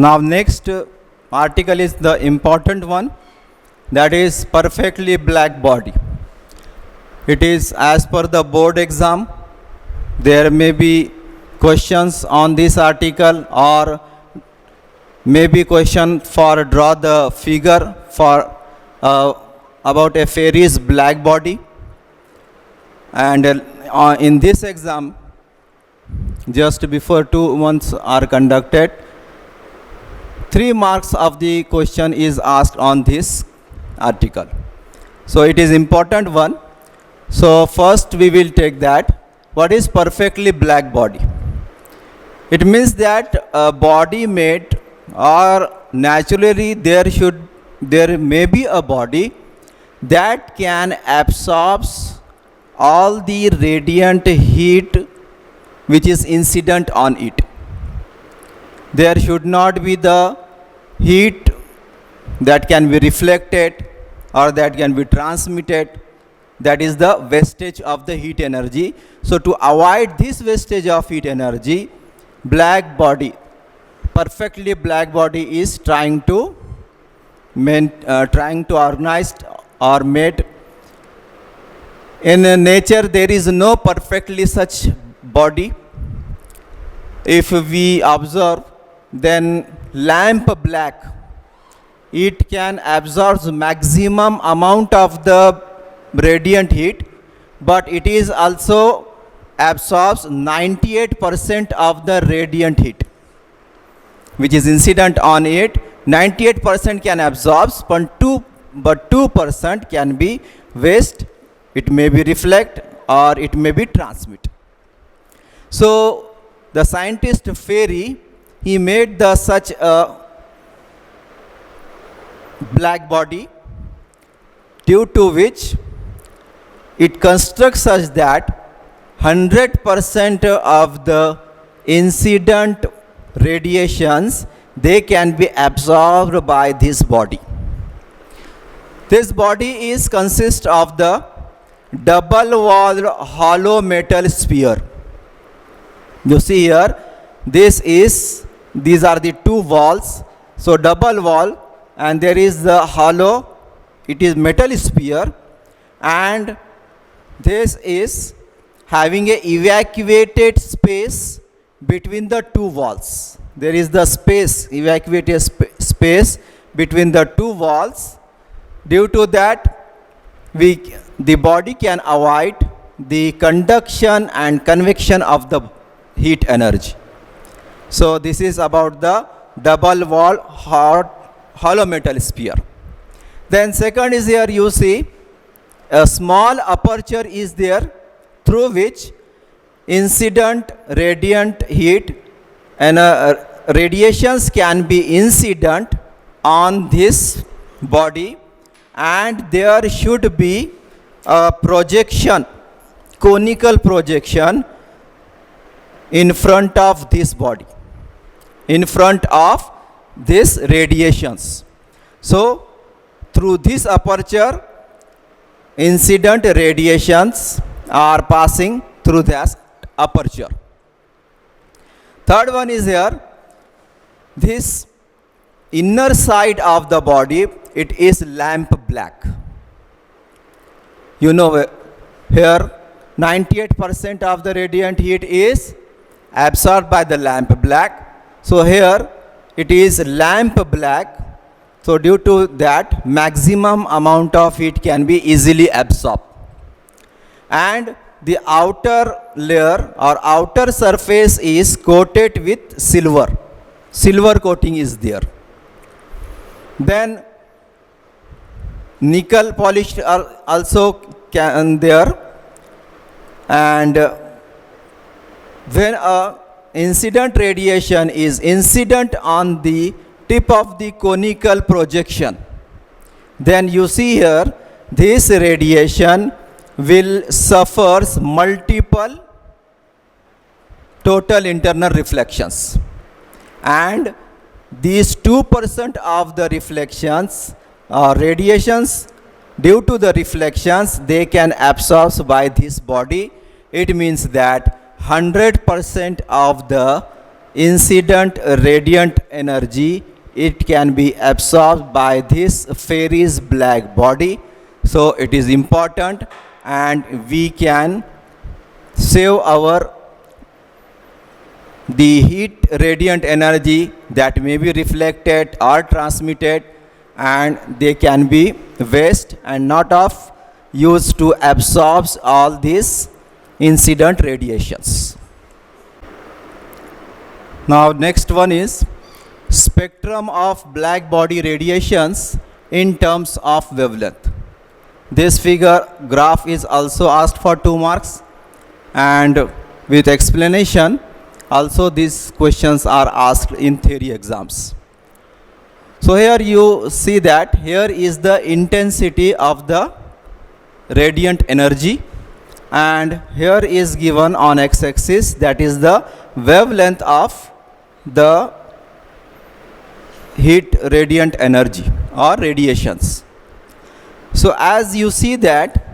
Now next article is the important one, that is perfectly black body. It is as per the board exam. There may be questions on this article, or maybe question for draw the figure for about a fairy's black body. And in this exam, just before 2 months are conducted, 3 marks of the question is asked on this article. So it is important one. So first we will take that. What is perfectly black body? It means that a body made, or naturally there may be a body that can absorb all the radiant heat which is incident on it. There should not be the heat that can be reflected or that can be transmitted. That is the wastage of the heat energy. So to avoid this wastage of heat energy, black body, perfectly black body is trying to organize or made. In nature there is no perfectly such body. If we observe, then lamp black, it can absorb maximum amount of the radiant heat, but it is also absorbs 98% of the radiant heat which is incident on it. 98% can absorb, but 2% can be waste. It may be reflect or it may be transmit. So the scientist Fairy, he made the such a black body, due to which it constructs such that 100% of the incident radiations, they can be absorbed by this body. This body is consist of the double walled hollow metal sphere. You see here, these are the two walls. So double wall, and there is the hollow, it is metal sphere, and this is having a evacuated space between the two walls. There is the space, evacuated space between the two walls. Due to that, the body can avoid the conduction and convection of the heat energy. So this is about the double wall hollow metal sphere. Then second is here, you see a small aperture is there, through which incident radiant heat and radiations can be incident on this body, and there should be a projection, conical projection in front of this body, in front of this radiations. So through this aperture, incident radiations are passing through this aperture. Third one is here, this inner side of the body, it is lamp black. You know, here 98% of the radiant heat is absorbed by the lamp black. So here it is lamp black. So due to that, maximum amount of heat can be easily absorbed. And the outer layer or outer surface is coated with silver. Silver coating is there. Then nickel polished are also there. And when a incident radiation is incident on the tip of the conical projection, then you see here this radiation will suffers multiple total internal reflections, and these 2% of the reflections radiations, due to the reflections, they can absorb by this body. It means that 100% of the incident radiant energy, it can be absorbed by this Fairy's black body. So it is important, and we can save our the heat radiant energy that may be reflected or transmitted, and they can be waste and not of use to absorb all these incident radiations. Now next one is spectrum of black body radiations in terms of wavelength. This figure graph is also asked for 2 marks, and with explanation. Also these questions are asked in theory exams. So here you see that here is the intensity of the radiant energy, and here is given on x-axis, that is the wavelength of the heat radiant energy or radiations. So as you see that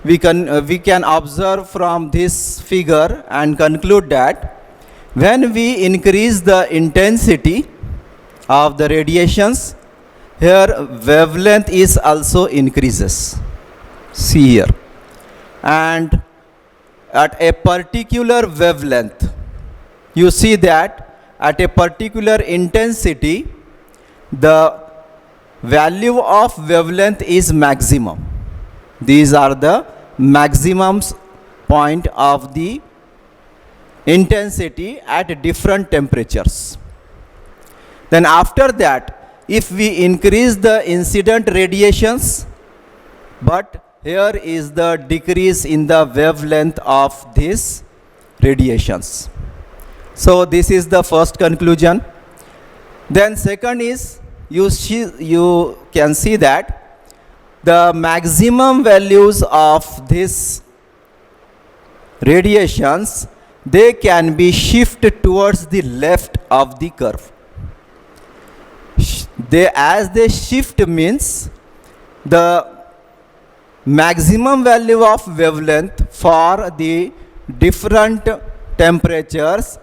we can observe from this figure and conclude that when we increase the intensity of the radiations, here wavelength is also increases. See here. And at a particular wavelength, you see that at a particular intensity, the value of wavelength is maximum. These are the maximums point of the intensity at different temperatures. Then after that, if we increase the incident radiations, but here is the decrease in the wavelength of these radiations. So this is the first conclusion. Then second is, you can see that the maximum values of these radiations, they can be shifted towards the left of the curve. As they shift means the maximum value of wavelength for the different temperatures,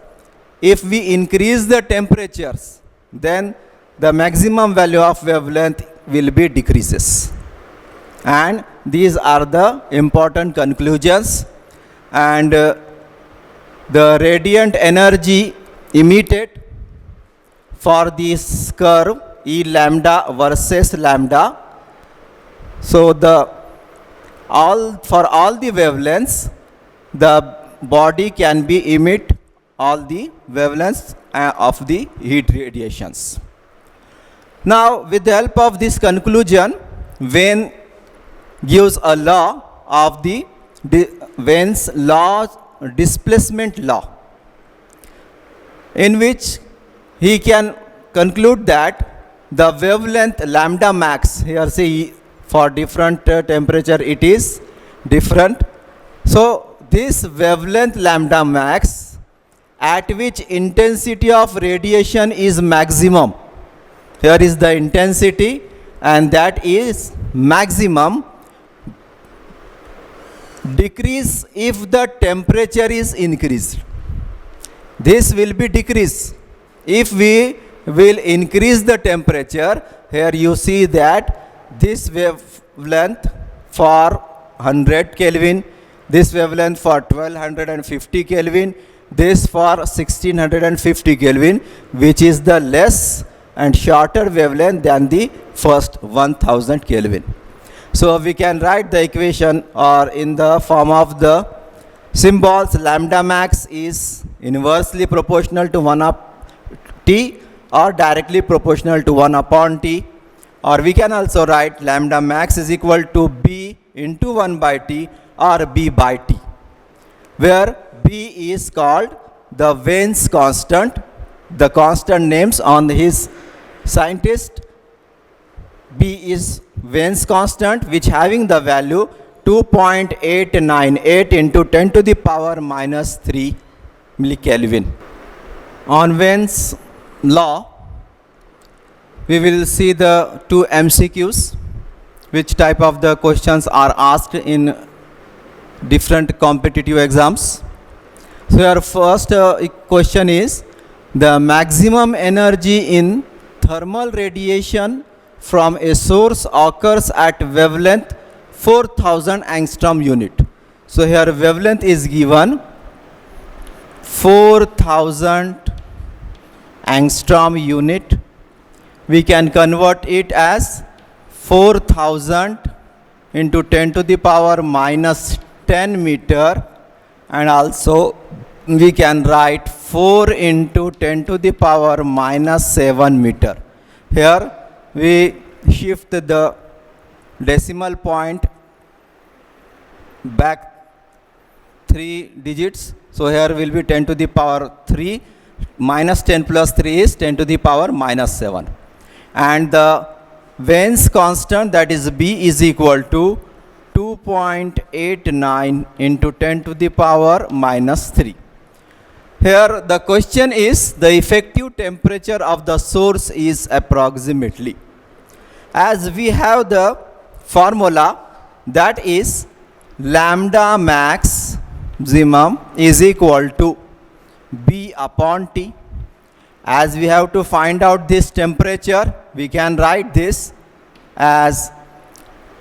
if we increase the temperatures, then the maximum value of wavelength will be decreases. And these are the important conclusions. And the radiant energy emitted for this curve E lambda versus lambda. So for all the wavelengths, the body can be emit all the wavelengths of the heat radiations. Now with the help of this conclusion, Wien gives a law of the Wien's law, displacement law, in which he can conclude that the wavelength lambda max, here see for different temperature it is different. So this wavelength lambda max, at which intensity of radiation is maximum, here is the intensity, and that is maximum, decrease if the temperature is increased. This will be decrease if we will increase the temperature. Here you see that this wavelength for 100 Kelvin, this wavelength for 1250 Kelvin, this for 1650 Kelvin, which is the less and shorter wavelength than the first 1000 Kelvin. So we can write the equation or in the form of the symbols. Lambda max is inversely proportional to 1 up T or directly proportional to 1 upon T, or we can also write lambda max is equal to B into 1 by T or B by T, where B is called the Wien's constant. The constant names on his scientist. B is Wien's constant, which having the value 2.898 into 10 to the power minus 3 millikelvin. On Wien's law, we will see the 2 MCQs, which type of the questions are asked in different competitive exams. So your first question is, the maximum energy in thermal radiation from a source occurs at wavelength 4000 angstrom unit. So here wavelength is given 4000 angstrom unit. We can convert it as 4000 into 10 to the power minus 10 meter, and also we can write 4 into 10 to the power minus 7 meter. Here we shift the decimal point back 3 digits. So here will be 10 to the power 3 minus 10 plus 3 is 10 to the power minus 7. And the Wien's constant, that is B, is equal to 2.89 into 10 to the power minus 3. Here the question is the effective temperature of the source is approximately. As we have the formula, that is lambda maximum is equal to B upon T. As we have to find out this temperature, we can write this as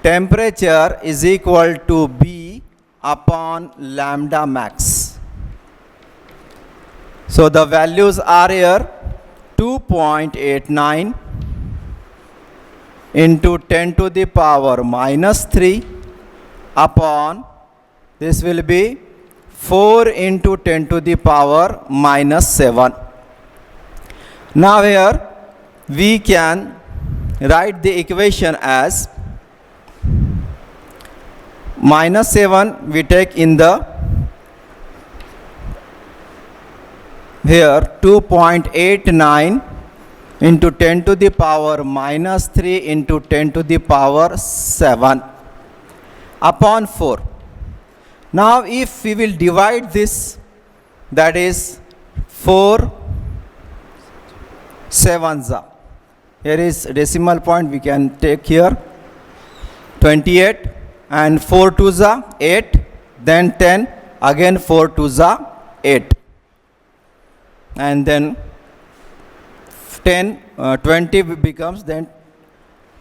temperature is equal to B upon lambda max. So the values are here 2.89 into 10 to the power minus 3 upon, this will be 4 into 10 to the power minus 7. Now here we can write the equation as minus 7 we take in the here 2.89 into 10 to the power minus 3 into 10 to the power 7 upon 4. Now if we will divide this, that is 4 sevens are. Here is decimal point, we can take here 28, and 4 twos are 8, then 10, again 4 twos are 8, and then 20 becomes then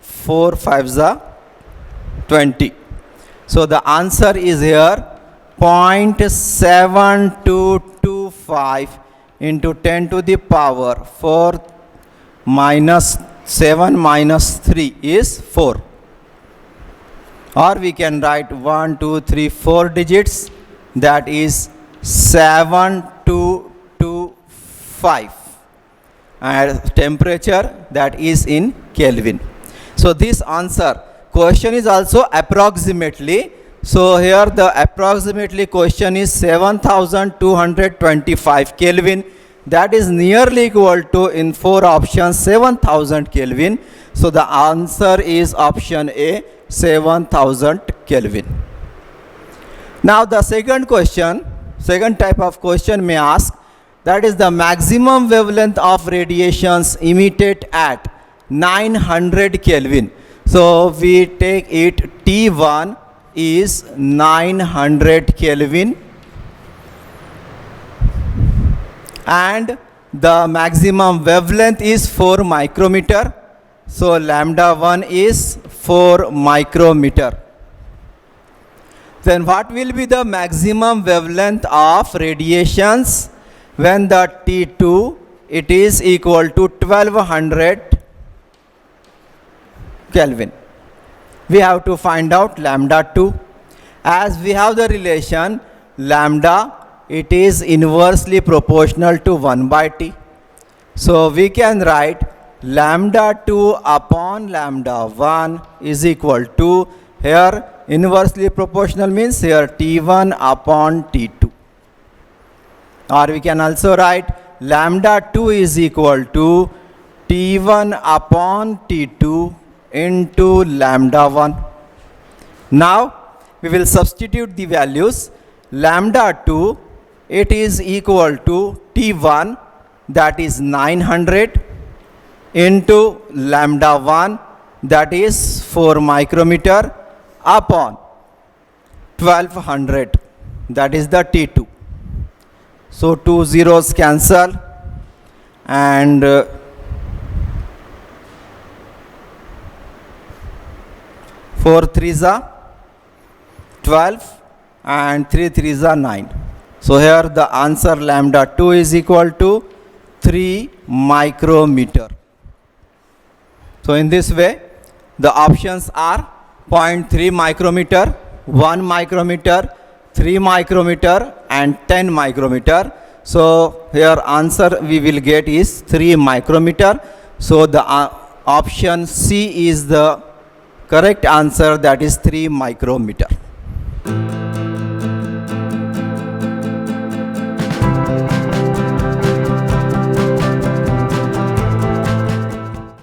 4 fives are 20. So the answer is here 0.7225 into 10 to the power 4 minus 7 minus 3 is 4. Or we can write 1, 2, 3, 4 digits, that is 7225. And temperature, that is in Kelvin. So this answer, question is also approximately. So here the approximately question is 7225 Kelvin. That is nearly equal to, in 4 options, 7000 Kelvin. So the answer is option A, 7000 Kelvin. Now the second question, second type of question may ask, that is the maximum wavelength of radiations emitted at 900 Kelvin. So we take it T1 is 900 Kelvin, and the maximum wavelength is 4 micrometer. So lambda 1 is 4 micrometer. Then what will be the maximum wavelength of radiations when the T2 it is equal to 1200 Kelvin? We have to find out lambda 2. As we have the relation lambda, it is inversely proportional to 1 by T. So we can write lambda 2 upon lambda 1 is equal to, here inversely proportional means here T1 upon T2. Or we can also write lambda 2 is equal to T1 upon T2 into lambda 1. Now we will substitute the values. Lambda 2, it is equal to T1, that is 900, into lambda 1, that is 4 micrometer, upon 1200, that is the T2. So 2 zeros cancel, and 4 3s are 12 and 3 3s are 9. So here the answer lambda 2 is equal to 3 micrometer. So in this way the options are 0.3 micrometer, 1 micrometer, 3 micrometer and 10 micrometer. So here answer we will get is 3 micrometer. So the option C is the correct answer, that is 3 micrometer.